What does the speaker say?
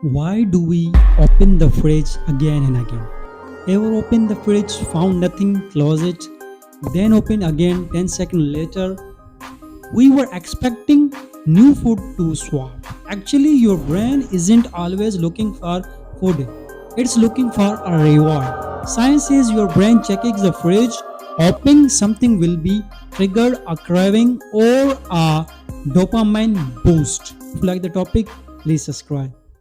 Why do we open the fridge again and again? Ever open the fridge, found nothing, close it, then open again 10 seconds later? We were expecting new food to swap. Actually, your brain isn't always looking for food, it's looking for a reward. Science says your brain checking the fridge, opening something will be triggered a craving or a dopamine boost. If you like the topic, please subscribe.